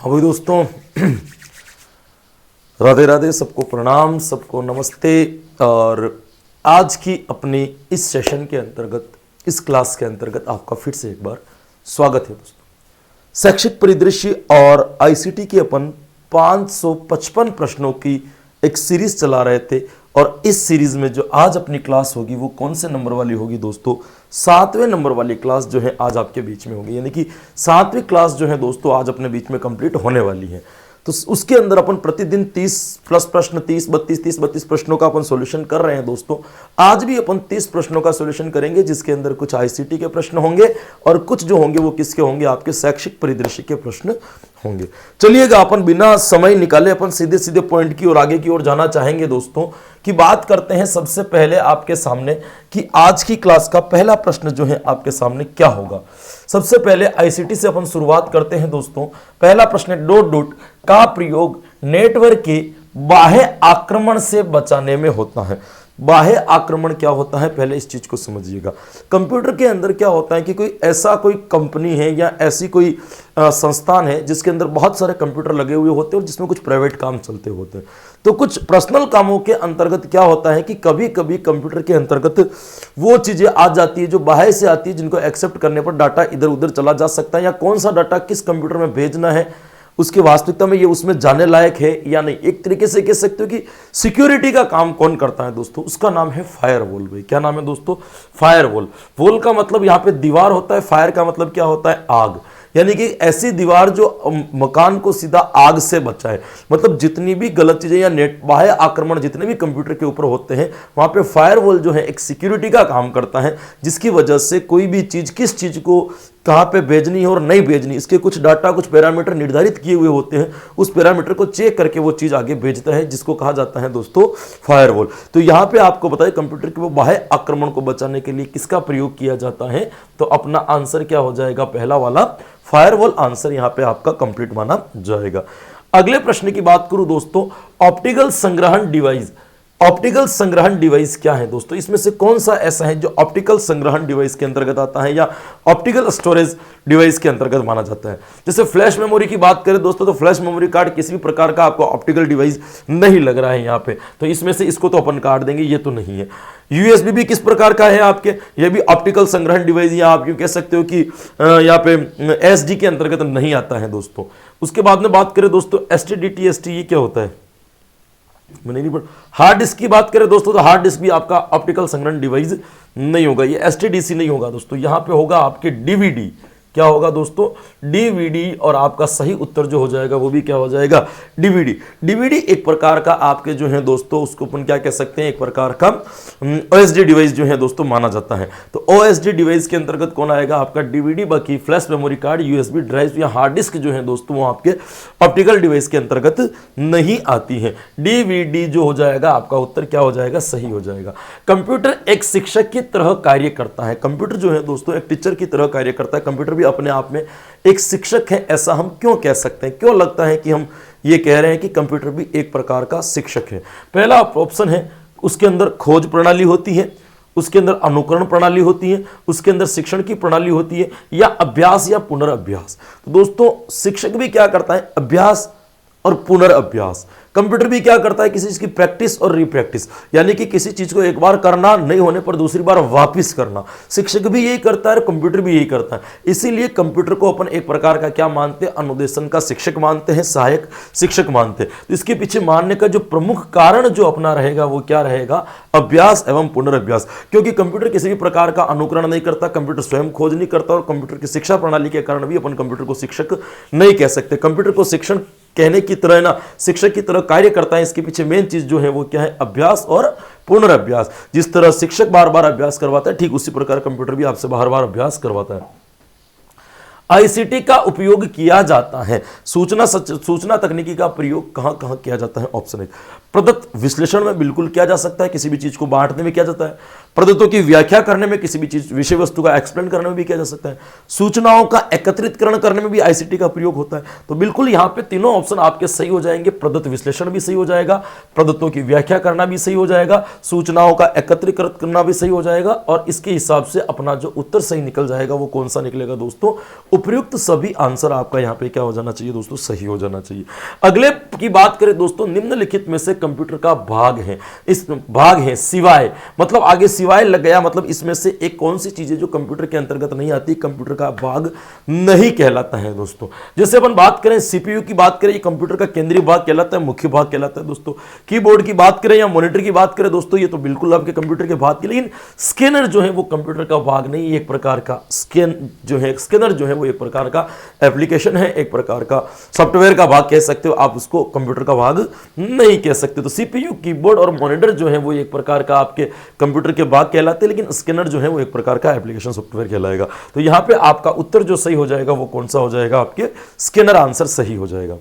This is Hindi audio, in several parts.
हाँ भाई दोस्तों, राधे राधे, सबको प्रणाम, सबको नमस्ते। और आज की अपनी इस सेशन के अंतर्गत, इस क्लास के अंतर्गत आपका फिर से एक बार स्वागत है दोस्तों। शैक्षिक परिदृश्य और आईसीटी के अपन 555 प्रश्नों की एक सीरीज चला रहे थे और इस सीरीज में जो आज अपनी क्लास होगी वो कौन से नंबर वाली होगी दोस्तों? 7वें नंबर वाली क्लास जो है आज आपके बीच में होगी, यानी कि 7वीं क्लास जो है दोस्तों आज अपने बीच में कंप्लीट होने वाली है। तो उसके अंदर अपन प्रतिदिन 30 प्लस प्रश्न, 30 32 प्रश्नों का अपन सॉल्यूशन कर रहे हैं दोस्तों। आज भी अपन 30 प्रश्नों का सॉल्यूशन करेंगे, जिसके अंदर कुछ आईसीटी के प्रश्न होंगे और कुछ जो होंगे वो किसके होंगे? आपके शैक्षिक परिदृश्य के प्रश्न होंगे। चलिएगा, अपन बिना समय निकाले अपन सीधे सीधे पॉइंट की ओर, आगे की ओर जाना चाहेंगे दोस्तों। की बात करते हैं सबसे पहले आपके सामने कि आज की क्लास का पहला प्रश्न जो है आपके सामने क्या होगा। सबसे पहले आईसीटी से अपन शुरुआत करते हैं दोस्तों। पहला प्रश्न, डॉट डॉट का प्रयोग नेटवर्क के बाह्य आक्रमण से बचाने में होता है। बाह्य आक्रमण क्या होता है, पहले इस चीज को समझिएगा। कंप्यूटर के अंदर क्या होता है कि कोई कंपनी है या ऐसी कोई संस्थान है जिसके अंदर बहुत सारे कंप्यूटर लगे हुए होते हैं और जिसमें कुछ प्राइवेट काम चलते होते हैं। तो कुछ पर्सनल कामों के अंतर्गत क्या होता है कि कभी कभी कंप्यूटर के अंतर्गत वो चीजें आ जाती है जो बाहर से आती है, जिनको एक्सेप्ट करने पर डाटा इधर उधर चला जा सकता है, या कौन सा डाटा किस कंप्यूटर में भेजना है उसकी वास्तविकता में ये उसमें जाने लायक है या नहीं। एक तरीके से कह सकते हो कि सिक्योरिटी का काम कौन करता है दोस्तों? उसका नाम है फायरवॉल। भाई क्या नाम है दोस्तों? फायरवॉल। वॉल का मतलब यहां पे दीवार होता है, फायर का मतलब क्या होता है? आग। यानी कि ऐसी दीवार जो मकान को सीधा आग से बचाए। मतलब जितनी भी गलत चीजें या नेट बाह्य आक्रमण जितने भी कंप्यूटर के ऊपर होते हैं, वहां पे फायरवॉल जो है एक सिक्योरिटी का काम करता है, जिसकी वजह से कोई भी चीज किस चीज को कहां पे भेजनी है और नहीं भेजनी, इसके कुछ डाटा, कुछ पैरामीटर निर्धारित किए हुए होते हैं। उस पैरामीटर को चेक करके वो चीज आगे भेजता है, जिसको कहा जाता है दोस्तों फायरवॉल। तो यहां पे आपको बताए कंप्यूटर के वो बाह्य आक्रमण को बचाने के लिए किसका प्रयोग किया जाता है, तो अपना आंसर क्या हो जाएगा? पहला वाला फायरवॉल आंसर यहां पे आपका कंप्लीट माना जाएगा। अगले प्रश्न की बात करूं दोस्तों, ऑप्टिकल संग्रहण डिवाइस। ऑप्टिकल संग्रहण डिवाइस क्या है दोस्तों? इसमें से कौन सा ऐसा है जो ऑप्टिकल संग्रहण डिवाइस के अंतर्गत आता है या ऑप्टिकल स्टोरेज डिवाइस के अंतर्गत माना जाता है? जैसे फ्लैश मेमोरी की बात करें दोस्तों, तो फ्लैश मेमोरी कार्ड किसी भी प्रकार का आपको ऑप्टिकल डिवाइस नहीं लग रहा है यहाँ पे, तो इसमें से इसको तो अपन काट देंगे, ये तो नहीं है। यूएसबी भी किस प्रकार का है आपके? ये भी ऑप्टिकल संग्रहण डिवाइस, या आप यूं कह सकते हो कि यहाँ पे एसडी के अंतर्गत नहीं आता है दोस्तों। उसके बाद में बात करें दोस्तों एसटीडीटीएसटी, ये क्या होता है? मैंने नहीं पढ़ा। हार्ड डिस्क की बात करें दोस्तों, तो हार्ड डिस्क भी आपका ऑप्टिकल संग्रहण डिवाइस नहीं होगा, ये एसटीडीसी नहीं होगा दोस्तों। यहां पे होगा आपके डीवीडी। क्या होगा दोस्तों? डीवीडी। और आपका सही उत्तर जो हो जाएगा वो भी क्या हो जाएगा? डीवीडी। डीवीडी एक प्रकार का आपके जो है दोस्तों, उसको अपन क्या कह सकते हैं, एक प्रकार का ओएसडी डिवाइस जो है दोस्तों माना जाता है। तो ओएसडी डिवाइस के अंतर्गत कौन आएगा? आपका डीवीडी। बाकी flash memory card, USB drive या हार्ड डिस्क जो है दोस्तों वो आपके ऑप्टिकल डिवाइस के अंतर्गत नहीं आती है। डीवीडी जो हो जाएगा आपका उत्तर क्या हो जाएगा? सही हो जाएगा। कंप्यूटर एक शिक्षक की तरह कार्य करता है। कंप्यूटर जो है दोस्तों एक टीचर की तरह कार्य करता है। कंप्यूटर अपने आप में एक शिक्षक है, ऐसा हम क्यों कह सकते हैं? क्यों लगता है कि हम ये कह रहे हैं कि कंप्यूटर भी एक प्रकार का शिक्षक है? पहला ऑप्शन है, उसके अंदर खोज प्रणाली होती है, उसके अंदर अनुकरण प्रणाली होती है, उसके अंदर शिक्षण की प्रणाली होती है, या अभ्यास या पुनर्अभ्यास। तो दोस्तों शिक्षक भी क्या करता है? अभ्यास और पुनर्अभ्यास। कंप्यूटर भी क्या करता है? किसी चीज की प्रैक्टिस और रिप्रैक्टिस, यानी कि किसी चीज को एक बार करना, नहीं होने पर दूसरी बार वापस करना। शिक्षक भी यही करता है और कंप्यूटर भी यही करता है। इसीलिए कंप्यूटर को अपन एक प्रकार का क्या मानते हैं? अनुदेशन का शिक्षक मानते हैं, सहायक शिक्षक मानते हैं। तो इसके पीछे मानने का जो प्रमुख कारण जो अपना रहेगा वो क्या रहेगा? अभ्यास एवं पुनर्अभ्यास। क्योंकि कंप्यूटर किसी भी प्रकार का अनुकरण नहीं करता, कंप्यूटर स्वयं खोज नहीं करता, और कंप्यूटर की शिक्षा प्रणाली के कारण भी अपन कंप्यूटर को शिक्षक नहीं कह सकते। कंप्यूटर को शिक्षण कहने की तरह ना, शिक्षक की तरह कार्य करता है। इसके पीछे मेन चीज जो है वो क्या है? अभ्यास और पुनर्अभ्यास। जिस तरह शिक्षक बार बार अभ्यास करवाता है, ठीक उसी प्रकार कंप्यूटर भी आपसे बार बार अभ्यास करवाता है। आईसीटी का उपयोग किया जाता है। सूचना तकनीकी का प्रयोग कहां कहां किया जाता है? ऑप्शन 1, प्रदत्त विश्लेषण में बिल्कुल किया जा सकता है, किसी भी चीज को बांटने में किया जाता है। प्रदत्तों की व्याख्या करने में, किसी भी चीज विषय वस्तु का एक्सप्लेन करने में भी किया जा सकता है, सूचनाओं का एकत्रितकरण करने में भी आईसीटी का प्रयोग होता है। तो बिल्कुल यहां पे तीनों ऑप्शन आपके सही हो जाएंगे। प्रदत्त विश्लेषण भी सही हो जाएगा, प्रदत्तों की व्याख्या करना भी सही हो जाएगा, सूचनाओं का एकत्रीकृत करना भी सही हो जाएगा, और इसके हिसाब से अपना जो उत्तर सही निकल जाएगा वो कौन सा निकलेगा दोस्तों, उपर्युक्त सभी आंसर आपका यहां पे क्या हो जाना चाहिए दोस्तों, सही हो जाना चाहिए। अगले की बात करें दोस्तों, निम्नलिखित में से कंप्यूटर का भाग है, इस भाग है सिवाय, मतलब आगे सिवाय लग गया, मतलब इसमें से एक कौन सी चीज है जो कंप्यूटर के अंतर्गत नहीं आती, कंप्यूटर का भाग नहीं कहलाता है दोस्तों। जैसे अपन बात करें सीपीयू की बात करें, ये कंप्यूटर का केंद्रीय भाग कहलाता है, मुख्य भाग कहलाता है दोस्तों। कीबोर्ड की बात करें या मॉनिटर की बात करें दोस्तों, ये तो बिल्कुल आपके कंप्यूटर के भाग की, लेकिन स्कैनर जो है वो कंप्यूटर का भाग नहीं, एक प्रकार का स्कैनर जो है वो एक प्रकार का एप्लीकेशन है, एक प्रकार का सॉफ्टवेयर का भाग कह सकते हो आप, उसको कंप्यूटर का भाग नहीं कह सकते। तो सीपीयू, कीबोर्ड और मॉनिटर जो है वो एक प्रकार का आपके कंप्यूटर के भाग कहलाते हैं, लेकिन स्कैनर जो है वो एक प्रकार का एप्लीकेशन सॉफ्टवेयर कहलाएगा। तो यहां पे आपका उत्तर जो सही हो जाएगा वो कौन सा हो जाएगा, आपके स्कैनर आंसर सही हो जाएगा।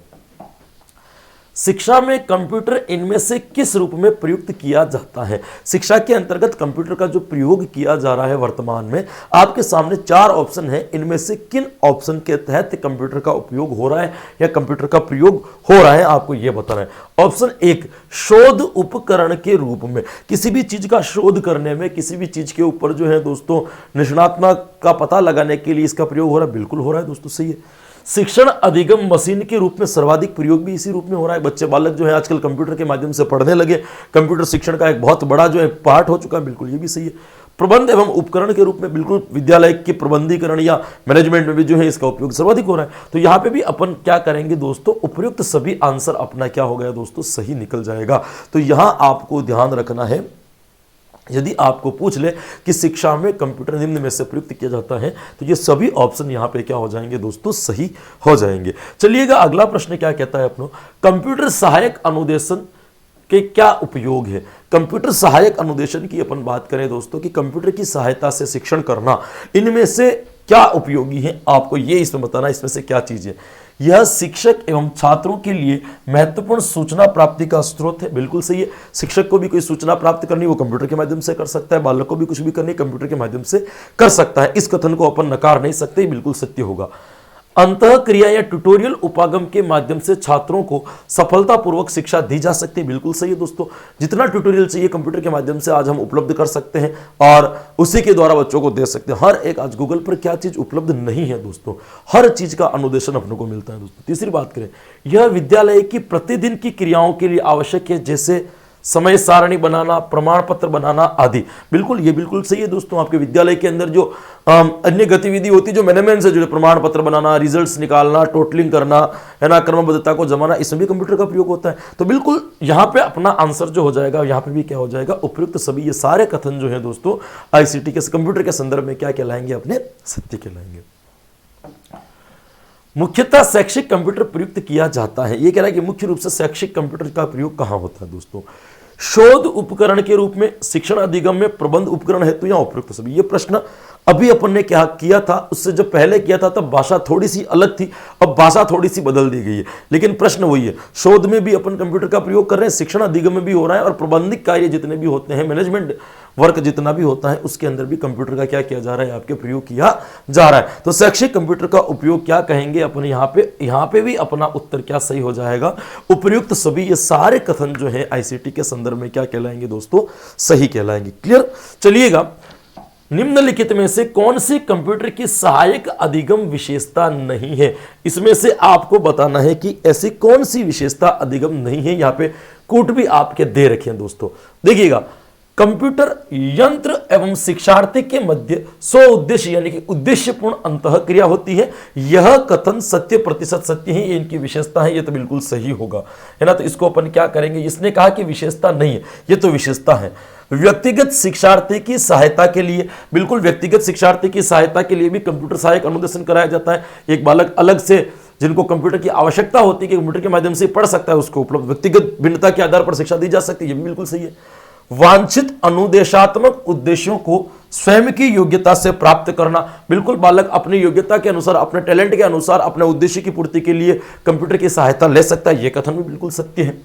शिक्षा में कंप्यूटर इनमें से किस रूप में प्रयुक्त किया जाता है? शिक्षा के अंतर्गत कंप्यूटर का जो प्रयोग किया जा रहा है वर्तमान में, आपके सामने 4 ऑप्शन है, इनमें से किन ऑप्शन के तहत कंप्यूटर का उपयोग हो रहा है या कंप्यूटर का प्रयोग हो रहा है, आपको यह बताना है। ऑप्शन 1, शोध उपकरण के रूप में, किसी भी चीज का शोध करने में, किसी भी चीज के ऊपर जो है दोस्तों निष्णात्मक का पता लगाने के लिए इसका प्रयोग हो रहा है, बिल्कुल हो रहा है दोस्तों, सही है। शिक्षण अधिगम मशीन के रूप में सर्वाधिक प्रयोग भी इसी रूप में हो रहा है। बच्चे बालक जो है आजकल कंप्यूटर के माध्यम से पढ़ने लगे, कंप्यूटर शिक्षण का एक बहुत बड़ा जो है पार्ट हो चुका है, बिल्कुल ये भी सही है। प्रबंध एवं उपकरण के रूप में, बिल्कुल विद्यालय के प्रबंधीकरण या मैनेजमेंट में भी जो है इसका उपयोग सर्वाधिक हो रहा है। तो यहां पे भी अपन क्या करेंगे दोस्तों, उपयुक्त सभी आंसर अपना क्या हो गया दोस्तों, सही निकल जाएगा। तो यहां आपको ध्यान रखना है, यदि आपको पूछ ले कि शिक्षा में कंप्यूटर निम्न में से प्रयुक्त किया जाता है, तो ये सभी ऑप्शन यहां पे क्या हो जाएंगे दोस्तों, सही हो जाएंगे। चलिएगा अगला प्रश्न क्या कहता है अपनों, कंप्यूटर सहायक अनुदेशन के क्या उपयोग है। कंप्यूटर सहायक अनुदेशन की अपन बात करें दोस्तों कि कंप्यूटर की सहायता से शिक्षण करना, इनमें से क्या उपयोगी है, आपको ये इसमें बताना, इसमें से क्या चीज है। यह शिक्षक एवं छात्रों के लिए महत्वपूर्ण सूचना प्राप्ति का स्रोत है, बिल्कुल सही है। शिक्षक को भी कोई सूचना प्राप्त करनी वो कंप्यूटर के माध्यम से कर सकता है, बालक को भी कुछ भी करनी कंप्यूटर के माध्यम से कर सकता है। इस कथन को अपन नकार नहीं सकते, बिल्कुल सत्य होगा। अंतः क्रिया या ट्यूटोरियल उपागम के माध्यम से छात्रों को सफलतापूर्वक शिक्षा दी जा सकती है, बिल्कुल सही है दोस्तों। जितना ट्यूटोरियल चाहिए कंप्यूटर के माध्यम से आज हम उपलब्ध कर सकते हैं और उसी के द्वारा बच्चों को दे सकते हैं। हर एक आज गूगल पर क्या चीज उपलब्ध नहीं है दोस्तों, हर चीज का अनुदेशन अपने को मिलता है दोस्तों। तीसरी बात करें, यह विद्यालय की प्रतिदिन की क्रियाओं के लिए आवश्यक है, जैसे समय सारणी बनाना, प्रमाण पत्र बनाना आदि, बिल्कुल ये बिल्कुल सही है दोस्तों। आपके विद्यालय के अंदर जो अन्य गतिविधि होती है जो मैनेजमेंट से जुड़े, प्रमाण पत्र बनाना, रिजल्ट्स निकालना, टोटलिंग करना है ना, क्रमबद्धता को जमाना, इसमें भी कंप्यूटर का प्रयोग होता है। तो बिल्कुल यहां पे अपना आंसर जो हो जाएगा, यहां पे भी क्या हो जाएगा, उपयुक्त सभी। ये सारे कथन जो है दोस्तों आईसीटी के कंप्यूटर के संदर्भ में क्या कहलाएंगे, अपने सत्य कहलाएंगे। मुख्यतः शैक्षिक कंप्यूटर प्रयुक्त किया जाता है, ये कह रहा है कि मुख्य रूप से शैक्षिक कंप्यूटर का प्रयोग कहां होता है दोस्तों, शोध उपकरण के रूप में, शिक्षण अधिगम में, प्रबंध उपकरण हेतु या उपयुक्त सभी। ये प्रश्न अभी अपन ने क्या किया था, उससे जब पहले किया था तब भाषा थोड़ी सी अलग थी, अब भाषा थोड़ी सी बदल दी गई है, लेकिन प्रश्न वही है। शोध में भी अपन कंप्यूटर का प्रयोग कर रहे हैं, शिक्षण अधिगम में भी हो रहा है, और प्रबंधिक कार्य जितने भी होते हैं, मैनेजमेंट वर्क जितना भी होता है, उसके अंदर भी कंप्यूटर का क्या किया जा रहा है, आपके प्रयोग किया जा रहा है। तो शैक्षिक कंप्यूटर का उपयोग क्या कहेंगे अपन यहां पे भी अपना उत्तर क्या सही हो जाएगा, उपयुक्त सभी। ये सारे कथन जो है आईसीटी के संदर्भ में क्या कहलाएंगे दोस्तों, सही कहलाएंगे। क्लियर। चलिएगा, निम्नलिखित में से कौन सी कंप्यूटर की सहायक अधिगम विशेषता नहीं है, इसमें से आपको बताना है कि ऐसी कौन सी विशेषता अधिगम नहीं है। यहां पे कूट भी आपके दे रखे हैं दोस्तों, देखिएगा। कंप्यूटर यंत्र एवं शिक्षार्थी के मध्य स्व उद्देश्य यानी कि उद्देश्यपूर्ण अंतःक्रिया होती है, यह कथन सत्य प्रतिशत सत्य ही, इनकी विशेषता है, ये तो बिल्कुल सही होगा, है ना। तो इसको अपन क्या करेंगे, इसने कहा कि विशेषता नहीं है, ये तो विशेषता है। व्यक्तिगत शिक्षार्थी की सहायता के लिए, बिल्कुल व्यक्तिगत शिक्षार्थी की सहायता के लिए भी कंप्यूटर सहायक अनुदेशन कराया जाता है। एक बालक अलग से जिनको कंप्यूटर की आवश्यकता होती है कि कंप्यूटर के माध्यम से पढ़ सकता है, उसको उपलब्ध व्यक्तिगत भिन्नता के आधार पर शिक्षा दी जा सकती है, ये भी बिल्कुल सही है। वांछित अनुदेशात्मक उद्देश्यों को स्वयं की योग्यता से प्राप्त करना, बिल्कुल बालक अपनी योग्यता के अनुसार, अपने टैलेंट के अनुसार, अपने उद्देश्य की पूर्ति के लिए कंप्यूटर की सहायता ले सकता है, यह कथन भी बिल्कुल सत्य है।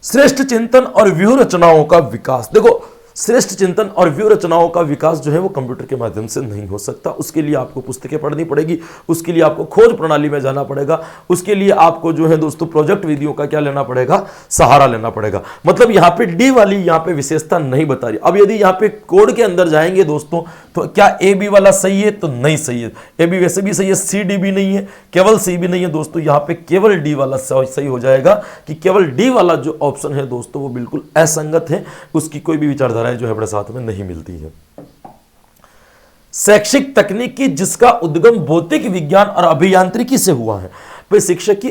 श्रेष्ठ चिंतन और व्यूह रचनाओं का विकास, देखो श्रेष्ठ चिंतन और व्यू रचनाओं का विकास जो है वो कंप्यूटर के माध्यम से नहीं हो सकता। उसके लिए आपको पुस्तकें पढ़नी पड़ेगी, उसके लिए आपको खोज प्रणाली में जाना पड़ेगा, उसके लिए आपको जो है दोस्तों प्रोजेक्ट विधियों का क्या लेना पड़ेगा, सहारा लेना पड़ेगा। मतलब यहाँ पे डी वाली यहाँ पे विशेषता नहीं बता रही। अब यदि यहाँ पे कोड के अंदर जाएंगे दोस्तों तो क्या ए बी वाला सही है, तो नहीं सही है। ए बी वैसे भी सही है, सी डी भी नहीं है, केवल सी भी नहीं है दोस्तों। यहाँ पे केवल डी वाला सही हो जाएगा कि केवल डी वाला जो ऑप्शन है दोस्तों वो बिल्कुल असंगत है, उसकी कोई भी विचारधाराएं जो है बड़े साथ में नहीं मिलती है। शैक्षिक तकनीकी जिसका उद्गम भौतिक विज्ञान और अभियांत्रिकी से हुआ है। भाई शिक्षक की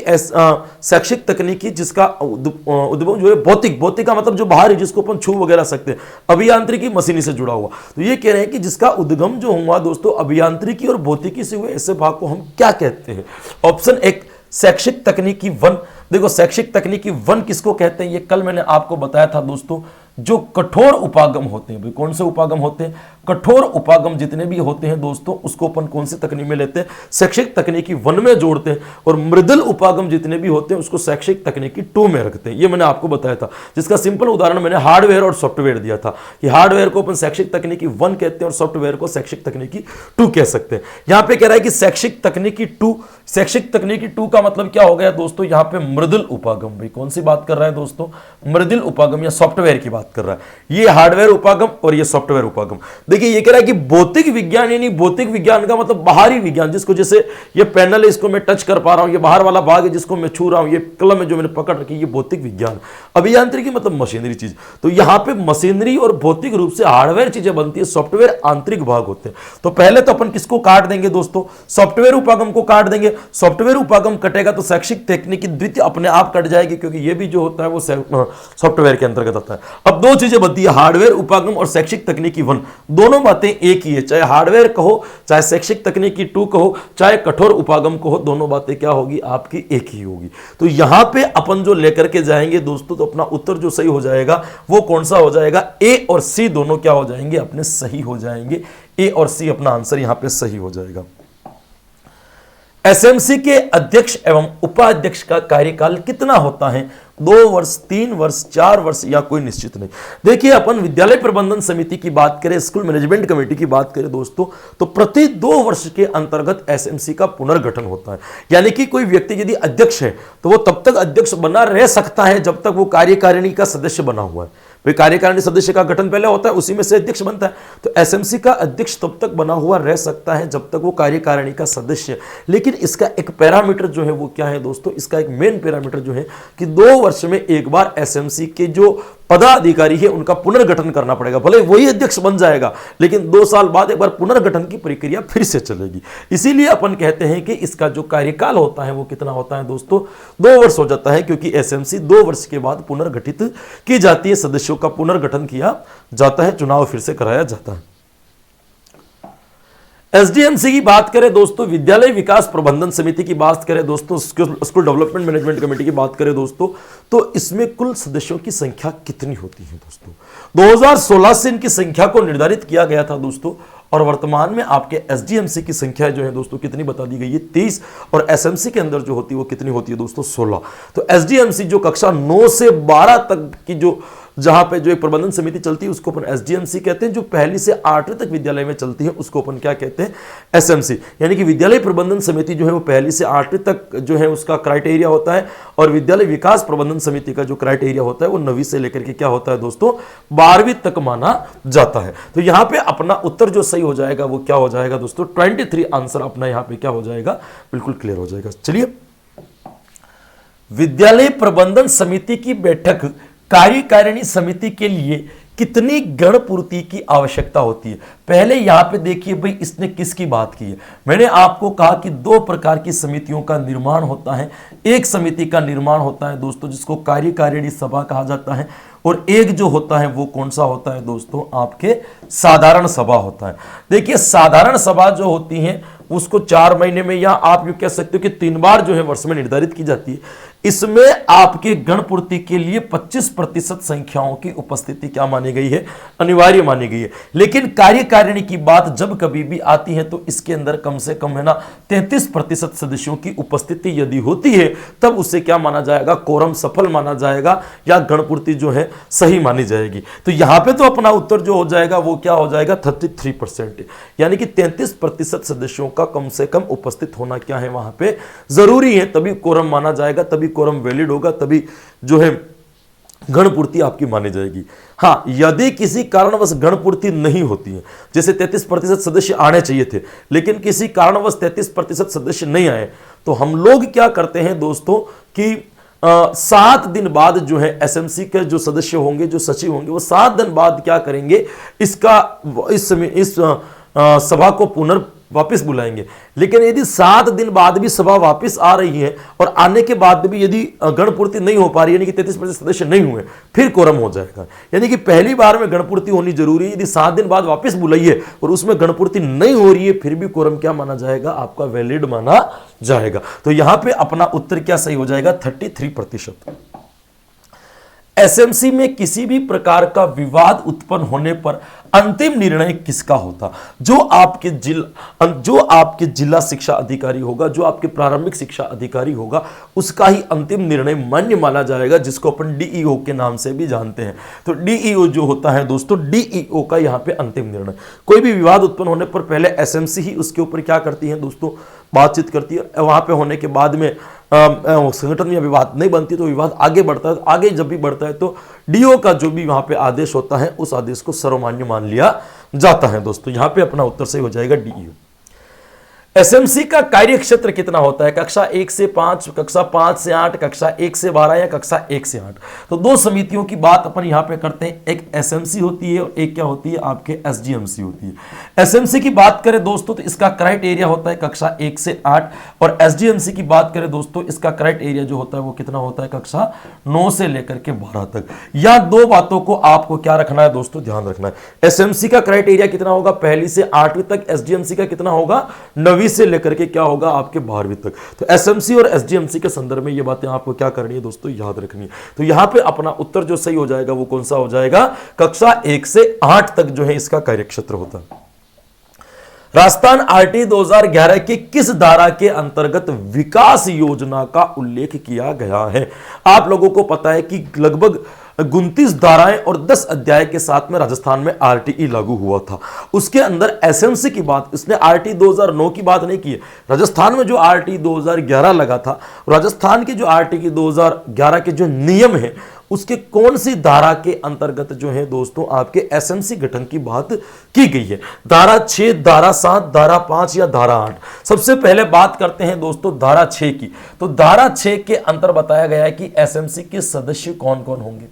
शैक्षिक तकनीकी जिसका उद्गम जो है भौतिक का मतलब जो बाहर है, जिसको अपन छू वगैरह सकते हैं, अभियांत्रिकी मशीनी से जुड़ा हुआ। तो ये कह रहे हैं कि जिसका उद्गम जो हुआ दोस्तों अभियांत्रिकी और भौतिकी से हुए, ऐसे भाग को हम क्या कहते हैं। ऑप्शन एक शैक्षिक तकनीकी वन। देखो शैक्षिक तकनीकी वन किसको कहते हैं, ये कल मैंने आपको बताया था दोस्तों। जो कठोर उपागम होते हैं, भाई कौन से उपागम होते हैं, कठोर उपागम जितने भी होते हैं दोस्तों उसको अपन कौन सी तकनीक में लेते हैं, शैक्षिक तकनीकी वन में जोड़ते हैं। और मृदुल उपागम जितने भी होते हैं उसको शैक्षिक तकनीकी टू में रखते हैं। ये मैंने आपको बताया था, जिसका सिंपल उदाहरण मैंने हार्डवेयर और सॉफ्टवेयर दिया था कि हार्डवेयर को अपन शैक्षिक तकनीकी वन कहते हैं और सॉफ्टवेयर को शैक्षिक तकनीकी टू कह सकते हैं। यहां पे कह रहा है कि शैक्षिक तकनीकी टू, शैक्षिक तकनीकी टू का मतलब क्या हो गया दोस्तों, यहां पे मृदुल उपागम। भाई कौन सी बात कर रहा है दोस्तों, मृदुल उपागम या सॉफ्टवेयर की बात कर रहा है। ये हार्डवेयर उपागम और ये सॉफ्टवेयर उपागम। देखिए ये कह रहा है कि भौतिक विज्ञान, यानी भौतिक विज्ञान का मतलब बाहरी विज्ञान, जिसको जैसे ये पैनल है इसको मैं टच कर पा रहा हूं, ये बाहर वाला भाग है जिसको मैं छू रहा हूं, ये कलम है जो मैंने पकड़ रखी, ये भौतिक विज्ञान। अभियांत्रिकी मतलब मशीनरी चीज। तो यहां पे मशीनरी और भौतिक रूप से हार्डवेयर चीजें बनती है, सॉफ्टवेयर आंतरिक भाग होते हैं। तो पहले तो अपन किसको काट देंगे दोस्तों, सॉफ्टवेयर उपागम को काट देंगे। सॉफ्टवेयर उपागम कटेगा तो शैक्षिक तकनीकी द्वितीय अपने आप कट जाएगी, क्योंकि ये भी जो होता है वो सॉफ्टवेयर के अंतर्गत आता है। अब दो चीजें बनती है, हार्डवेयर उपागम और शैक्षिक तकनीकी वन। दोनों बातें एक ही है, चाहे हार्डवेयर कहो, चाहे शैक्षिक तकनीकी टू कहो, चाहे कठोर उपागम कहो, दोनों बातें क्या होगी आपकी एक ही होगी। तो यहां पे अपन जो लेकर के जाएंगे दोस्तों, तो अपना उत्तर जो सही हो जाएगा वो कौन सा हो जाएगा, ए और सी दोनों क्या हो जाएंगे, अपने सही हो जाएंगे। ए और सी अपना आंसर यहां पे सही हो जाएगा। एसएमसी के अध्यक्ष एवं उपाध्यक्ष का कार्यकाल कितना होता है, 2 वर्ष, 3 वर्ष, 4 वर्ष या कोई निश्चित नहीं। देखिए अपन विद्यालय प्रबंधन समिति की बात करें, स्कूल मैनेजमेंट कमेटी की बात करें दोस्तों, तो प्रति 2 वर्ष के अंतर्गत एसएमसी का पुनर्गठन होता है। यानी कि कोई व्यक्ति यदि अध्यक्ष है तो वो तब तक अध्यक्ष बना रह सकता है जब तक वो कार्यकारिणी का सदस्य बना हुआ है। भाई कार्यकारिणी सदस्य का गठन पहले होता है, उसी में से अध्यक्ष बनता है। तो एसएमसी का अध्यक्ष तब तक बना हुआ रह सकता है जब तक वो कार्यकारिणी का सदस्य। लेकिन इसका एक पैरामीटर जो है वो क्या है दोस्तों, इसका एक मेन पैरामीटर जो है कि 2 वर्ष में एक बार एसएमसी के जो पदाधिकारी है उनका पुनर्गठन करना पड़ेगा। भले वही अध्यक्ष बन जाएगा लेकिन 2 साल बाद एक बार पुनर्गठन की प्रक्रिया फिर से चलेगी। इसीलिए अपन कहते हैं कि इसका जो कार्यकाल होता है वो कितना होता है दोस्तों, 2 वर्ष हो जाता है, क्योंकि एसएमसी 2 वर्ष के बाद पुनर्गठित की जाती है, सदस्यों का पुनर्गठन किया जाता है, चुनाव फिर से कराया जाता है। एसडीएमसी की बात करें दोस्तों, विद्यालय विकास प्रबंधन समिति की बात करें दोस्तों, स्कूल डेवलपमेंट मैनेजमेंट कमेटी की बात करें दोस्तों, तो इसमें कुल सदस्यों की संख्या कितनी होती है दोस्तों। 2016 से इनकी संख्या को निर्धारित किया गया था दोस्तों, और वर्तमान में आपके एसडीएमसी की संख्या जो है दोस्तों कितनी बता दी गई है, 30, और एसएमसी के अंदर जो होती है वो कितनी होती है दोस्तों, 16। तो एसडीएमसी जो कक्षा 9 से 12 तक की जो जहां पे जो एक प्रबंधन समिति चलती है उसको अपन एसडीएमसी कहते हैं। जो 1 से 8वीं तक विद्यालय में चलती है उसको अपन क्या कहते हैं, एसएमसी। यानी कि विद्यालय प्रबंधन समिति जो है वो 1 से 8वीं तक जो है उसका क्राइटेरिया होता है, और विद्यालय विकास प्रबंधन समिति का जो क्राइटेरिया होता है वो 9वीं से लेकर के क्या होता है दोस्तों, 12वीं तक माना जाता है। तो यहां पे अपना उत्तर जो सही हो जाएगा वो क्या हो जाएगा दोस्तों, 23 आंसर अपना यहां पे क्या हो जाएगा, बिल्कुल क्लियर हो जाएगा। चलिए, विद्यालय प्रबंधन समिति की बैठक कार्यकारिणी समिति के लिए कितनी गण पूर्ति की आवश्यकता होती है। पहले यहां पे देखिए भाई इसने किसकी बात की है। मैंने आपको कहा कि 2 प्रकार की समितियों का निर्माण होता है। एक समिति का निर्माण होता है दोस्तों जिसको कार्यकारिणी सभा कहा जाता है, और एक जो होता है वो कौन सा होता है दोस्तों, आपके साधारण सभा होता है। देखिए साधारण सभा जो होती है उसको 4 महीने में, या आप यूं कह सकते हो कि 3 बार जो है वर्ष में निर्धारित की जाती है। इसमें आपके गणपूर्ति के लिए 25% संख्याओं की उपस्थिति क्या मानी गई है, अनिवार्य मानी गई है। लेकिन कार्यकारिणी की बात जब कभी भी आती है तो इसके अंदर कम से कम है ना 33% सदस्यों की उपस्थिति यदि होती है तब उसे क्या माना जाएगा, कोरम सफल माना जाएगा या गणपूर्ति जो है सही मानी जाएगी। तो यहां पे तो अपना उत्तर जो हो जाएगा वो क्या हो जाएगा 33%, यानी कि 33% सदस्यों का कम से कम उपस्थित होना क्या है वहां पे जरूरी है, तभी कोरम माना जाएगा, तभी कोरम वैलिड होगा, तभी जो है गणपूर्ति आपकी मानी जाएगी। हाँ, यदि किसी कारणवश गणपूर्ति नहीं होती है, जैसे 33% सदस्य आने चाहिए थे लेकिन किसी कारणवश 33% सदस्य नहीं आए, तो हम लोग क्या करते हैं दोस्तों कि 7 दिन बाद जो है एसएमसी के जो सदस्य होंगे, जो सचिव होंगे, वो 7 दिन बाद क्या करेंगे, इस सभा को वापस बुलाएंगे। लेकिन यदि 7 दिन बाद भी सभा वापस आ रही है और आने के बाद भी यदि गणपूर्ति नहीं हो पा रही है, यानी कि 33% सदस्य नहीं हुए, फिर कोरम हो जाएगा। यानी कि पहली बार में गणपूर्ति होनी जरूरी है, यदि 7 दिन बाद वापस बुलाइए और उसमें गणपूर्ति नहीं हो रही है, फिर भी कोरम क्या माना जाएगा, आपका वैलिड माना जाएगा। तो यहां पर अपना उत्तर क्या सही हो जाएगा, 33%। एसएमसी में किसी भी प्रकार का विवाद उत्पन्न होने पर अंतिम निर्णय किसका होता, जो आपके जिला शिक्षा अधिकारी होगा, जो आपके प्रारंभिक शिक्षा अधिकारी होगा, उसका ही अंतिम निर्णय मान्य माना जाएगा, जिसको अपन डीईओ के नाम से भी जानते हैं। तो डीईओ जो होता है दोस्तों, डीईओ का यहां पे अंतिम निर्णय। कोई भी विवाद उत्पन्न होने पर पहले एसएमसी ही उसके ऊपर क्या करती है दोस्तों, बातचीत करती है। वहां पे होने के बाद में संगठन में विवाद नहीं बनती तो विवाद आगे बढ़ता है, आगे जब भी बढ़ता है तो डीओ का जो भी वहां पे आदेश होता है उस आदेश को सर्वमान्य मान लिया जाता है। दोस्तों यहां पे अपना उत्तर सही हो जाएगा डीईओ। एसएमसी का कार्य क्षेत्र कितना होता है, कक्षा 1 से 5, कक्षा 5 से 8, कक्षा 1 से 12 या कक्षा 1 से 8। तो 2 समितियों की बात अपन यहां पे करते हैं, एक एसएमसी होती है और एक क्या होती है, आपके एसडीएमसी होती है। एसएमसी की बात करें दोस्तों तो इसका करेक्ट एरिया होता है कक्षा 1 से 8, और एसडीएमसी की बात करें दोस्तों इसका करेक्ट एरिया जो होता है वो कितना होता है, कक्षा 9 से लेकर के 12 तक। या 2 बातों को आपको क्या रखना है दोस्तों, ध्यान रखना है। एसएमसी का करेक्ट एरिया कितना होगा, 1 से 8वीं तक। एसडीएमसी का कितना होगा, 9वीं से लेकर के क्या होगा, आपके 12वीं तक। तो एसएमसी और एसडीएमसी के संदर्भ में ये बातें आपको क्या करनी है दोस्तों, याद रखनी है। तो यहां पे अपना उत्तर जो सही हो जाएगा वो कौन सा हो जाएगा, कक्षा 1 से 8 तक जो है इसका कार्यक्षेत्र होता है। राजस्थान आरटी 2011 की किस धारा के अंतर्गत विकास योजना का उल्लेख किया गया है। आप लोगों को पता है कि लगभग 29 धाराएं और 10 अध्याय के साथ में राजस्थान में आरटीई लागू हुआ था। उसके अंदर एसएमसी की बात, इसने आरटी 2009 की बात नहीं की है। राजस्थान में जो आरटी 2011 लगा था, राजस्थान के जो आरटी 2011 के जो नियम है उसके कौन सी धारा के अंतर्गत जो है दोस्तों आपके एसएमसी गठन की बात की गई है। धारा 6, धारा 7, धारा 5 या धारा 8। सबसे पहले बात करते हैं दोस्तों धारा 6 की। तो धारा 6 के अंतर बताया गया है कि एसएमसी के सदस्य कौन कौन होंगे।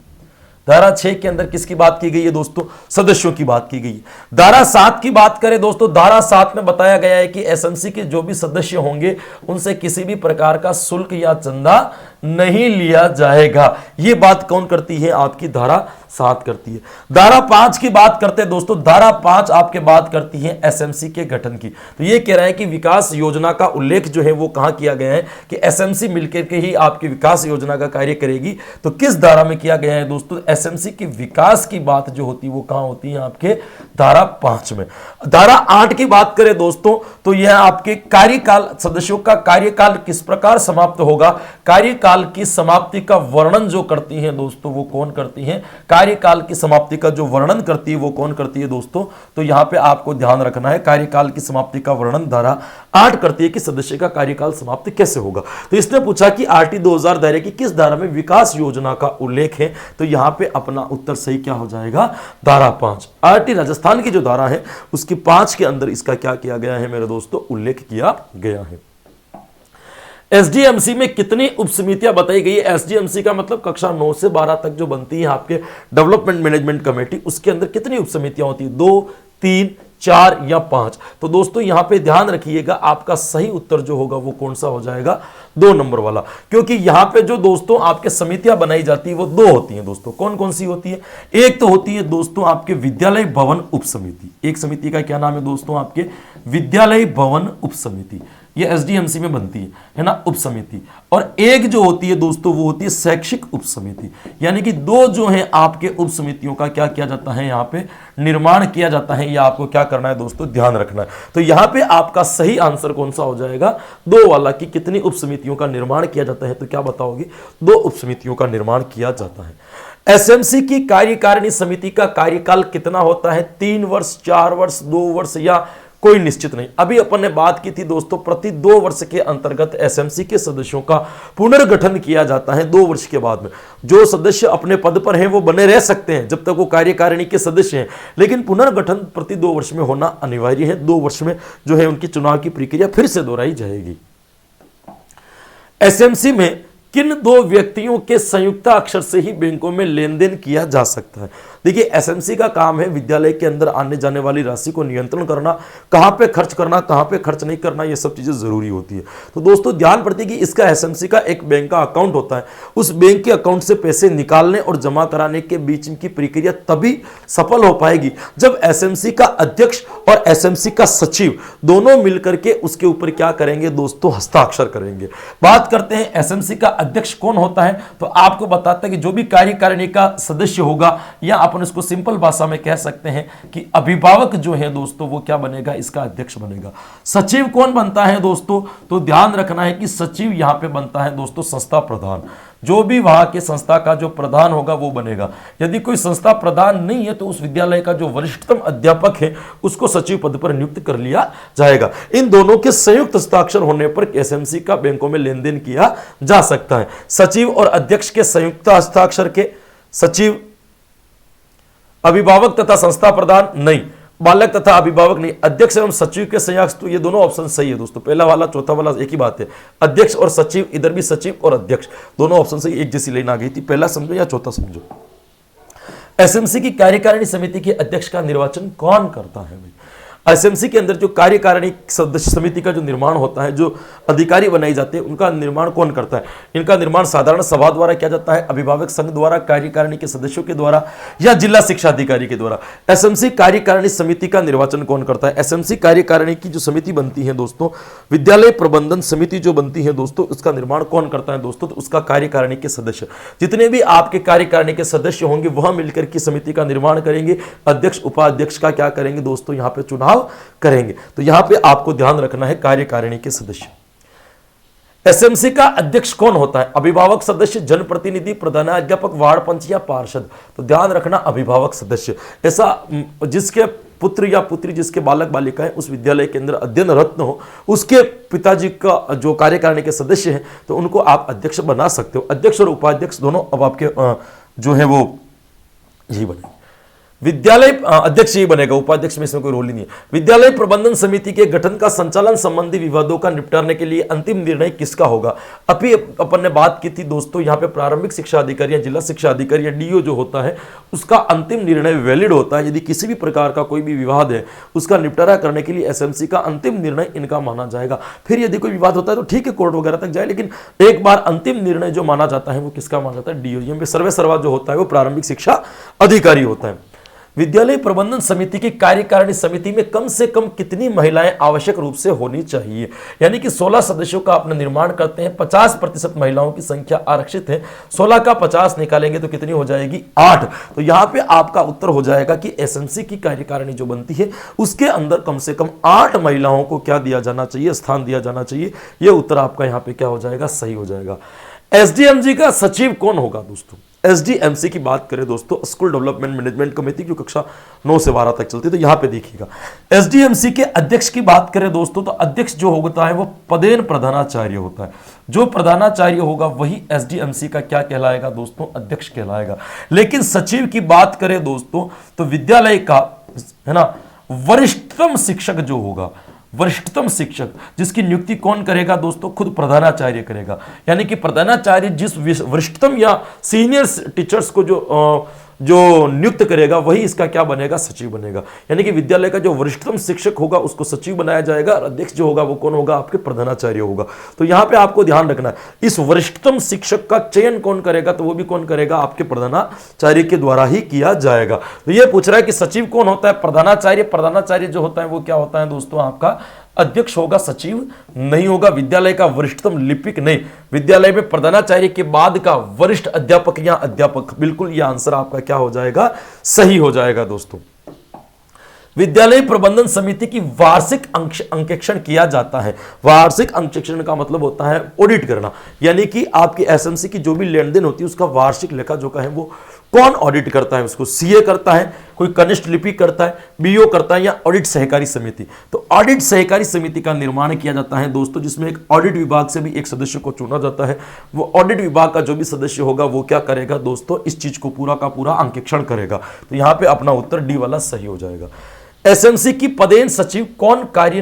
धारा 6 के अंदर किसकी बात की गई है दोस्तों, सदस्यों की बात की गई है। धारा 7 की बात करें दोस्तों, धारा 7 में बताया गया है कि एसएमसी के जो भी सदस्य होंगे उनसे किसी भी प्रकार का शुल्क या चंदा नहीं लिया जाएगा। यह बात कौन करती है, आपकी धारा 7 करती है। धारा 5 की बात करते हैं दोस्तों, धारा 5 आपके बात करती है एसएमसी के गठन की। तो ये कह रहा है कि विकास योजना का उल्लेख जो है वो कहां किया गया है कि एसएमसी मिलकर के ही आपकी विकास योजना का कार्य करेगी। तो किस धारा में किया गया है दोस्तों, एसएमसी के विकास की बात जो होती है वो कहां होती है, आपके धारा 5 में। धारा 8 की बात करें दोस्तों तो यह आपके कार्यकाल, सदस्यों का कार्यकाल किस प्रकार समाप्त होगा, कार्यकाल की समाप्ति का वर्णन जो करती है दोस्तों वो कौन करती है, कार्यकाल की समाप्ति का जो वर्णन करती है वो कौन करती है दोस्तों। तो यहां पे आपको ध्यान रखना है, कार्यकाल की समाप्ति का वर्णन धारा 8 करती है कि सदस्य का कार्यकाल समाप्त कैसे होगा। तो इसने पूछा कि आरटी 2000 दायरे की किस धारा में विकास योजना का उल्लेख है। तो यहां पे अपना उत्तर सही क्या हो जाएगा, धारा 5। आरटी राजस्थान की जो धारा है उसकी 5 के अंदर इसका क्या किया गया है मेरे दोस्तों, उल्लेख किया गया है। एसडीएमसी में कितनी उपसमितियां बताई गई है। एसडीएमसी का मतलब कक्षा 9 से 12 तक जो बनती है आपके डेवलपमेंट मैनेजमेंट कमेटी, उसके अंदर कितनी उपसमितियां होती है, 2, 3, 4 या 5। तो दोस्तों यहां पे ध्यान रखिएगा, आपका सही उत्तर जो होगा वो कौन सा हो जाएगा, 2 नंबर वाला। क्योंकि यहां पे जो दोस्तों आपके समितियां बनाई जाती है वो 2 होती हैं दोस्तों। कौन कौन सी होती है, एक तो होती है दोस्तों आपके विद्यालय भवन उप समिति। एक समिति का क्या नाम है दोस्तों, आपके विद्यालय भवन उप समिति। ये एसडीएमसी में बनती है ना, उप समिति। और एक जो होती है दोस्तों वो होती है शैक्षिक उप समिति, यानी कि दो जो है आपके उप समितियों का क्या किया जाता है, यहाँ पे निर्माण किया जाता है। या आपको क्या करना है दोस्तों, ध्यान रखना है। तो यहाँ पे आपका सही आंसर कौन सा हो जाएगा, 2 वाला, कि कितनी उप समितियों का निर्माण किया जाता है। तो क्या बताओगे, 2 उप समितियों का निर्माण किया जाता है। एसएमसी की कार्यकारिणी समिति का कार्यकाल कितना होता है, 3 वर्ष, 4 वर्ष, 2 वर्ष या कोई निश्चित नहीं। अभी अपन ने बात की थी दोस्तों, प्रति 2 वर्ष के अंतर्गत एसएमसी के सदस्यों का पुनर्गठन किया जाता है। 2 वर्ष के बाद में जो सदस्य अपने पद पर हैं वो बने रह सकते हैं जब तक वो कार्यकारिणी के सदस्य हैं, लेकिन पुनर्गठन प्रति 2 वर्ष में होना अनिवार्य है। 2 वर्ष में जो है उनकी चुनाव की प्रक्रिया फिर से दोहराई जाएगी। एसएमसी में किन 2 व्यक्तियों के संयुक्त अक्षर से ही बैंकों में लेन देन किया जा सकता है। देखिए, एसएमसी का काम है विद्यालय के अंदर आने जाने वाली राशि को नियंत्रण करना, कहां पे खर्च करना, कहां पे खर्च नहीं करना, ये सब चीजें जरूरी होती है। तो दोस्तों ध्यान पड़ती है कि इसका एसएमसी का एक बैंक का अकाउंट होता है, उस बैंक के अकाउंट से पैसे निकालने और जमा कराने के बीच की प्रक्रिया तभी सफल हो पाएगी जब एसएमसी का अध्यक्ष और एसएमसी का सचिव दोनों मिलकर के उसके ऊपर क्या करेंगे दोस्तों, हस्ताक्षर करेंगे। बात करते हैं एसएमसी का अध्यक्ष कौन होता है, तो आपको बताता है कि जो भी कार्यकारिणी का सदस्य होगा, या अपन इसको सिंपल भाषा में कह सकते हैं कि अभिभावक जो है दोस्तों वो क्या बनेगा, इसका अध्यक्ष बनेगा। सचिव कौन बनता है दोस्तों, तो ध्यान रखना है कि सचिव यहां पे बनता है दोस्तों संस्था प्रधान। जो भी वहां के संस्था का जो प्रधान होगा वो बनेगा। यदि कोई संस्था प्रधान नहीं है तो उस विद्यालय का जो वरिष्ठतम अध्यापक है उसको सचिव पद पर नियुक्त कर लिया जाएगा। इन दोनों के संयुक्त हस्ताक्षर होने पर एसएमसी का बैंकों में लेन देन किया जा सकता है। सचिव और अध्यक्ष के संयुक्त हस्ताक्षर के, सचिव, अभिभावक तथा संस्था प्रधान नहीं, बालक तथा अभिभावक नहीं, अध्यक्ष एवं सचिव के संयुक्त, तो ये दोनों ऑप्शन सही है दोस्तों। पहला वाला चौथा वाला एक ही बात है, अध्यक्ष और सचिव, इधर भी सचिव और अध्यक्ष, दोनों ऑप्शन सही, एक जैसी लाइन आ गई थी। पहला समझो या चौथा समझो। एसएमसी की कार्यकारिणी समिति के अध्यक्ष का निर्वाचन कौन करता है भाई? एसएमसी के अंदर जो कार्यकारिणी सदस्य समिति का जो निर्माण होता है, जो अधिकारी बनाए जाते हैं, उनका निर्माण कौन करता है? इनका निर्माण साधारण सभा द्वारा किया जाता है, अभिभावक संघ द्वारा, कार्यकारिणी के सदस्यों के द्वारा, या जिला शिक्षा अधिकारी के द्वारा। एसएमसी कार्यकारिणी समिति का निर्वाचन कौन करता है? एसएमसी कार्यकारिणी की जो समिति बनती है दोस्तों, विद्यालय प्रबंधन समिति जो बनती है दोस्तों, उसका निर्माण कौन करता है दोस्तों? तो उसका कार्यकारिणी के सदस्य, जितने भी आपके कार्यकारिणी के सदस्य होंगे वह मिलकर की समिति का निर्माण करेंगे। अध्यक्ष उपाध्यक्ष का क्या करेंगे दोस्तों, यहां पे चुनाव करेंगे। तो यहां पे आपको ध्यान रखना है कार्यकारिणी के सदस्य। एसएमसी का अध्यक्ष कौन होता है? अभिभावक सदस्य, जनप्रतिनिधि, प्रधानाध्यापक, वार्ड पंच या पार्षद। तो ध्यान रखना अभिभावक सदस्य, ऐसा जिसके पुत्र या पुत्री, जिसके बालक बालिकाएं उस विद्यालय के अंदर अध्ययन रत्न हो, उसके पिताजी का जो कार्यकारिणी के सदस्य हैं तो उनको आप अध्यक्ष बना सकते हो। अध्यक्ष और उपाध्यक्ष दोनों अब आपके जो है वो यही बने। विद्यालय अध्यक्ष ही बनेगा, उपाध्यक्ष में इसमें कोई रोल ही नहीं है। विद्यालय प्रबंधन समिति के गठन का संचालन संबंधी विवादों का निपटाने के लिए अंतिम निर्णय किसका होगा? अभी अपन ने बात की थी दोस्तों, यहाँ पे प्रारंभिक शिक्षा अधिकारी या जिला शिक्षा अधिकारी या डीओ जो होता है उसका अंतिम निर्णय वैलिड होता है। यदि किसी भी प्रकार का कोई भी विवाद है उसका निपटारा करने के लिए एसएमसी का अंतिम निर्णय इनका माना जाएगा। फिर यदि कोई विवाद होता है तो ठीक है, कोर्ट वगैरह तक जाए, लेकिन एक बार अंतिम निर्णय जो माना जाता है वो किसका माना जाता है? डीओ में सर्वे सर्वा जो होता है वो प्रारंभिक शिक्षा अधिकारी होता है। विद्यालय प्रबंधन समिति की कार्यकारिणी समिति में कम से कम कितनी महिलाएं आवश्यक रूप से होनी चाहिए? यानी कि 16 सदस्यों का अपना निर्माण करते हैं, 50% महिलाओं की संख्या आरक्षित है, 16 का 50 निकालेंगे तो कितनी हो जाएगी? 8। तो यहां पे आपका उत्तर हो जाएगा कि एसएमसी की कार्यकारिणी जो बनती है उसके अंदर कम से कम 8 महिलाओं को क्या दिया जाना चाहिए? स्थान दिया जाना चाहिए। यह उत्तर आपका यहां पे क्या हो जाएगा? सही हो जाएगा। एसडीएमजी का सचिव कौन होगा दोस्तों? एसडीएमसी की बात करें दोस्तों, स्कूल डेवलपमेंट मैनेजमेंट कमेटी की कक्षा 9 से 12 तक चलती है, तो यहां पे देखिएगा। एसडीएमसी के अध्यक्ष की बात करें दोस्तों, तो अध्यक्ष जो होता है वो पदेन प्रधानाचार्य होता है। जो प्रधानाचार्य होगा वही एसडीएमसी का क्या कहलाएगा दोस्तों? अध्यक्ष कहलाएगा। लेकिन सचिव की बात करें दोस्तों तो विद्यालय का है ना वरिष्ठतम शिक्षक जो होगा, वरिष्ठतम शिक्षक जिसकी नियुक्ति कौन करेगा दोस्तों? खुद प्रधानाचार्य करेगा। यानी कि प्रधानाचार्य जिस वरिष्ठतम या सीनियर टीचर्स को जो नियुक्त करेगा वही इसका क्या बनेगा? सचिव बनेगा। यानी कि विद्यालय का जो वरिष्ठतम शिक्षक होगा उसको सचिव बनाया जाएगा और अध्यक्ष जो होगा वो कौन होगा? आपके प्रधानाचार्य होगा। तो यहां पे आपको ध्यान रखना है, इस वरिष्ठतम शिक्षक का चयन कौन करेगा? तो वो भी कौन करेगा? आपके प्रधानाचार्य के द्वारा ही किया जाएगा। तो ये पूछ रहा है कि सचिव कौन होता है? प्रधानाचार्य। प्रधानाचार्य जो होता है वो क्या होता है दोस्तों? आपका अध्यक्ष होगा सचिव नहीं होगा, विद्यालय का वरिष्ठतम लिपिक नहीं, विद्यालय में प्रधानाचार्य के बाद का वरिष्ठ अध्यापक या अध्यापक। बिल्कुल यह आंसर आपका क्या हो जाएगा, सही हो जाएगा दोस्तों। विद्यालय प्रबंधन समिति की वार्षिक अंकेक्षण किया जाता है। वार्षिक अंकेक्षण का मतलब होता है ऑडिट करना, यानी कि आपकी एसएमसी की जो भी लेन देन होती है उसका वार्षिक लेखा जोखा है वो कौन ऑडिट करता है, उसको सीए करता है, कोई कनिष्ठ लिपिक करता है, बीओ करता है, या ऑडिट सहकारी समिति। तो ऑडिट सहकारी समिति का निर्माण किया जाता है दोस्तों, जिसमें एक ऑडिट विभाग से भी एक सदस्य को चुना जाता है। वो ऑडिट विभाग का जो भी सदस्य होगा वो क्या करेगा दोस्तों, इस चीज को पूरा का पूरा अंकेक्षण करेगा। तो यहां पे अपना उत्तर डी वाला सही हो जाएगा। एसएमसी की पदेन सचिव कौन कार्य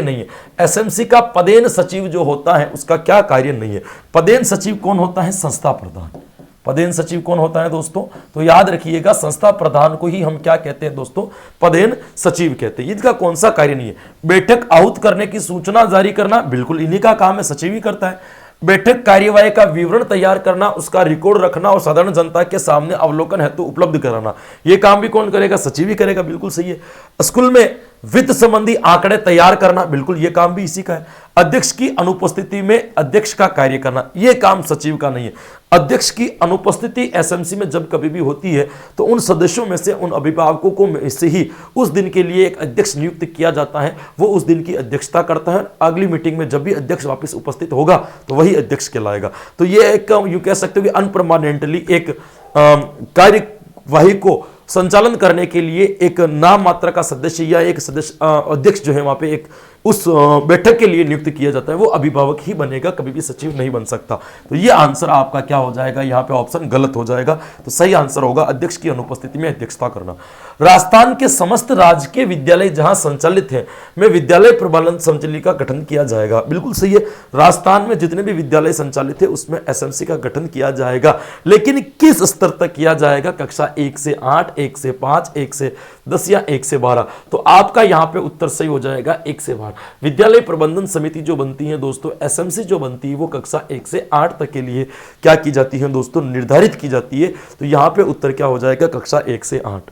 नहीं है। एसएमसी का पदेन सचिव जो होता है उसका क्या कार्य नहीं है। पदेन सचिव कौन होता है, संस्था प्रधान। पदेन सचिव कौन होता है दोस्तों, तो याद रखिएगा संस्था प्रधान को ही हम क्या कहते हैं दोस्तों, पदेन सचिव कहते हैं। इनका कौन सा कार्य नहीं है। बैठक आहूत करने की सूचना जारी करना, बिल्कुल इन्हीं का काम है, सचिव ही करता है। बैठक कार्यवाही का विवरण तैयार करना, उसका रिकॉर्ड रखना और साधारण जनता के सामने अवलोकन हेतु उपलब्ध कराना, यह काम भी कौन करेगा, सचिव ही करेगा। बिल्कुल सही है। स्कूल में वित्त संबंधी आंकड़े तैयार करना, बिल्कुल यह काम भी इसी का है। अध्यक्ष की अनुपस्थिति में अध्यक्ष का कार्य करना, यह काम सचिव का नहीं है। अध्यक्ष की अनुपस्थिति एसएमसी में जब कभी भी होती है तो उन सदस्यों में से, उन अभिभावकों को में से ही उस दिन के लिए एक अध्यक्ष नियुक्त किया जाता है, वो उस दिन की अध्यक्षता करता है। अगली मीटिंग में जब भी अध्यक्ष वापस उपस्थित होगा तो वही अध्यक्ष कहलाएगा। तो ये एक यूं कह सकते हो कि अनपरमानेंटली एक कार्यवाही को संचालन करने के लिए एक नाम मात्र का सदस्य या एक सदस्य अध्यक्ष जो है वहां पे एक उस बैठक के लिए नियुक्त किया जाता है, वो अभिभावक ही बनेगा, कभी भी सचिव नहीं बन सकता। तो ये आंसर आपका क्या हो जाएगा, यहाँ पे ऑप्शन गलत हो जाएगा। तो सही आंसर होगा अध्यक्ष की अनुपस्थिति में अध्यक्षता करना। राजस्थान के समस्त राजकीय विद्यालय जहां संचालित है में विद्यालय प्रबंधन समिति का गठन किया जाएगा, बिल्कुल सही है। राजस्थान में जितने भी विद्यालय संचालित है उसमें एसएमसी का गठन किया जाएगा, लेकिन किस स्तर तक किया जाएगा, कक्षा 1 से 8, 1 से 5, 1 से 10 या 1 से 12। तो आपका यहां पे उत्तर सही हो जाएगा 1 से 12। विद्यालय प्रबंधन समिति जो बनती है दोस्तों, एसएमसी जो बनती है वो कक्षा 1 से 8 तक के लिए क्या की जाती है दोस्तों, निर्धारित की जाती है। तो यहां पे उत्तर क्या हो जाएगा, कक्षा 1 से 8।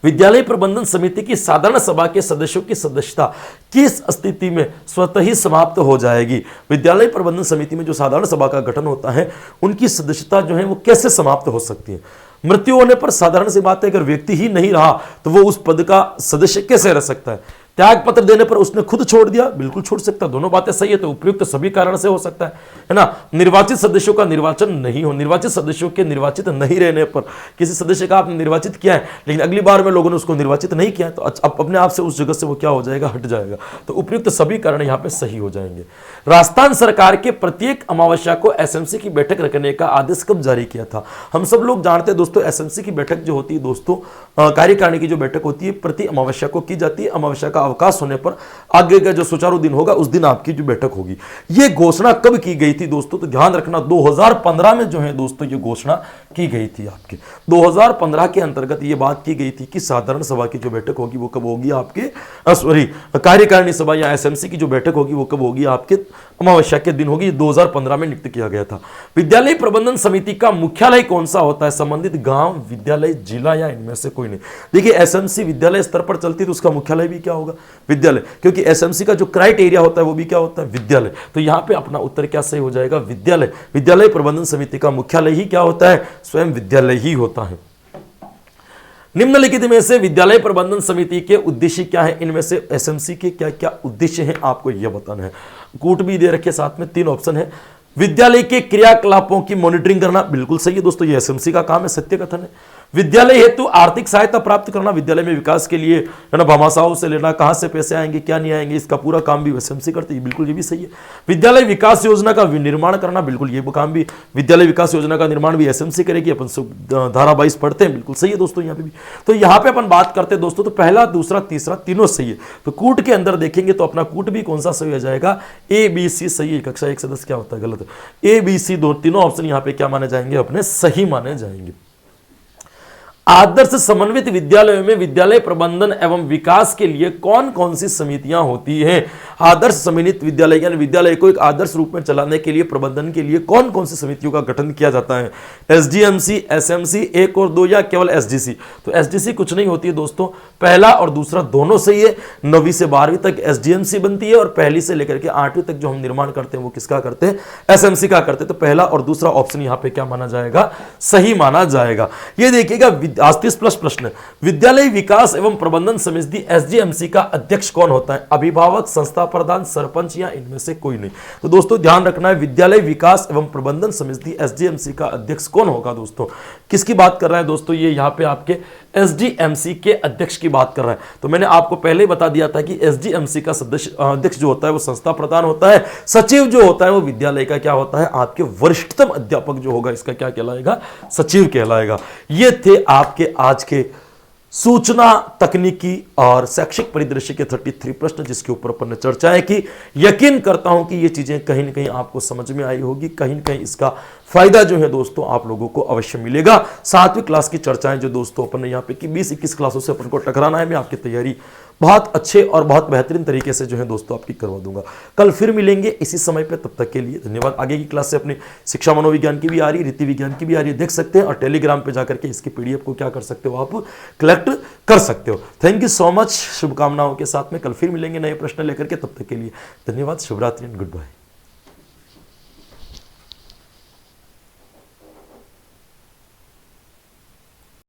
विद्यालय प्रबंधन समिति की साधारण सभा के सदस्यों की सदस्यता किस स्थिति में स्वतः ही समाप्त हो जाएगी। विद्यालय प्रबंधन समिति में जो साधारण सभा का गठन होता है उनकी सदस्यता जो है वो कैसे समाप्त हो सकती है। मृत्यु होने पर साधारण सी बात है, अगर व्यक्ति ही नहीं रहा तो वो उस पद का सदस्य कैसे रह सकता है। त्याग पत्र देने पर उसने खुद छोड़ दिया, बिल्कुल छोड़ सकता, दोनों बातें सही है। तो उपयुक्त सभी कारण से हो सकता है ना। निर्वाचित सदस्यों का निर्वाचन नहीं हो, निर्वाचित सदस्यों के निर्वाचित नहीं रहने पर, किसी सदस्य का आपने निर्वाचित किया है लेकिन अगली बार में लोगों ने उसको निर्वाचित नहीं किया तो अब अपने आप से उस जगह से वो क्या हो जाएगा, हट जाएगा। तो उपयुक्त सभी कारण यहाँ पे सही हो जाएंगे। राजस्थान सरकार के प्रत्येक अमावस्या को एसएमसी की बैठक रखने का आदेश कब जारी किया था। हम सब लोग जानते हैं दोस्तों, एसएमसी की बैठक जो होती है दोस्तों, कार्यकारिणी की जो बैठक होती है प्रति अमावस्या को की जाती है। अमावस्या का अवकाश होने पर आगे का जो सुचारू दिन होगा उस दिन आपकी जो बैठक होगी। यह घोषणा कब की गई थी दोस्तों, तो ध्यान रखना 2015 में जो है दोस्तों ये घोषणा की गई थी आपके। 2015 के अंतर्गत ये बात की गई थी कि साधारण सभा की जो बैठक होगी वो कब होगी आपके, कार्यकारिणी सभा या एसएमसी की जो बैठक होगी वो कब होगी आपके, अमावस्या के दिन होगी। 2015 में नियुक्त किया गया था। विद्यालय प्रबंधन समिति का मुख्यालय कौन सा होता है, संबंधित गांव, विद्यालय, जिला या इनमें से कोई नहीं। देखिए एसएमसी विद्यालय स्तर पर चलती है तो उसका मुख्यालय भी क्या होगा, विद्यालय, क्योंकि एसएमसी का जो क्राइटेरिया होता है वो भी क्या होता है, विद्यालय। तो यहां पे अपना उत्तर क्या सही हो जाएगा, विद्यालय। विद्यालय प्रबंधन समिति का मुख्यालय ही क्या होता है, स्वयं विद्यालय ही होता है। निम्नलिखित में से विद्यालय प्रबंधन समिति के उद्देश्य क्या है, इनमें से एसएमसी के क्या क्या उद्देश्य हैं आपको यह बताना है। कूट भी दे रखे साथ में, 3 ऑप्शन है। विद्यालय के क्रियाकलापों की मॉनिटरिंग करना, बिल्कुल सही है दोस्तों, ये एसएमसी का काम है, सत्य कथन है। विद्यालय हेतु आर्थिक सहायता प्राप्त करना, विद्यालय में विकास के लिए है ना, भामाशाहों से लेना, कहां से पैसे आएंगे क्या नहीं आएंगे, इसका पूरा काम भी एसएमसी करती है, बिल्कुल ये भी सही है। विद्यालय विकास योजना का निर्माण करना, बिल्कुल ये काम भी, विद्यालय विकास योजना का निर्माण भी एसएमसी करेगी। अपन धारा 22 पढ़ते हैं, बिल्कुल सही है दोस्तों यहाँ पे भी। तो यहाँ पे अपन बात करते हैं दोस्तों, तो पहला, दूसरा, तीसरा तीनों सही है। तो कूट के अंदर देखेंगे तो अपना कूट भी कौन सा सही हो जाएगा, ए बी सी सही है। कक्षा 1 से 10 क्या होता है, गलत है। ए बी सी तीनों ऑप्शन यहाँ पे क्या माने जाएंगे, अपने सही माने जाएंगे। आदर्श समन्वित विद्यालयों में विद्यालय प्रबंधन एवं विकास के लिए कौन कौन सी समितियां होती हैं। आदर्श समन्वित विद्यालय यानी विद्यालय को एक आदर्श रूप में चलाने के लिए प्रबंधन के लिए कौन कौन सी समितियों का गठन किया जाता है? एसडीएमसी, एसएमसी, 1 और 2 या केवल एसडीसी? तो एसडीसी कुछ नहीं होती है दोस्तों, पहला और दूसरा दोनों सही है। 9वीं से 12वीं तक एसडीएमसी बनती है और पहली से लेकर के 8वीं तक जो हम निर्माण करते हैं वो किसका करते हैं? एसएमसी का करते हैं। तो पहला और दूसरा ऑप्शन यहां पे क्या माना जाएगा? सही माना जाएगा। ये देखिएगा 38+ प्रश्न, विद्यालय विकास एवं प्रबंधन समिति एसडीएमसी का अध्यक्ष कौन होता है? अभिभावक, संस्था प्रधान, सरपंच या इनमें से कोई नहीं? तो दोस्तों ध्यान रखना है, विद्यालय विकास एवं प्रबंधन समिति एसडीएमसी का अध्यक्ष कौन होगा? दोस्तों किसकी बात कर रहा है दोस्तों? ये यहां पे आपके एसडीएमसी के अध्यक्ष की बात कर रहा है। तो मैंने आपको पहले ही बता दिया था कि एसडीएमसी का सदस्य अध्यक्ष जो होता है वो संस्था प्रधान होता है। सचिव जो होता है वो विद्यालय का क्या होता है? आपके वरिष्ठतम अध्यापक जो होगा इसका क्या कहलाएगा? सचिव कहलाएगा। ये थे आपके आज के सूचना तकनीकी और शैक्षिक परिदृश्य के 33 प्रश्न, जिसके ऊपर अपन ने चर्चाएं की। यकीन करता हूं कि ये चीजें कहीं ना कहीं आपको समझ में आई होगी, कहीं ना कहीं इसका फायदा जो है दोस्तों आप लोगों को अवश्य मिलेगा। 7वीं क्लास की चर्चाएं जो दोस्तों अपन ने यहाँ पे कि 20-21 क्लासों से अपन को टकराना है, मैं आपकी तैयारी बहुत अच्छे और बहुत बेहतरीन तरीके से जो है दोस्तों आपकी करवा दूंगा। कल फिर मिलेंगे इसी समय पे, तब तक के लिए धन्यवाद। आगे की क्लास से अपनी शिक्षा मनोविज्ञान की भी आ रही, रीति विज्ञान की भी आ रही है, देख सकते हैं और टेलीग्राम पे जाकर के इसकी पीडीएफ को क्या कर सकते हो, आप कलेक्ट कर सकते हो। थैंक यू सो मच, शुभकामनाओं के साथ में कल फिर मिलेंगे नए प्रश्न लेकर के, तब तक के लिए धन्यवाद, शुभ रात्रि एंड गुड बाय।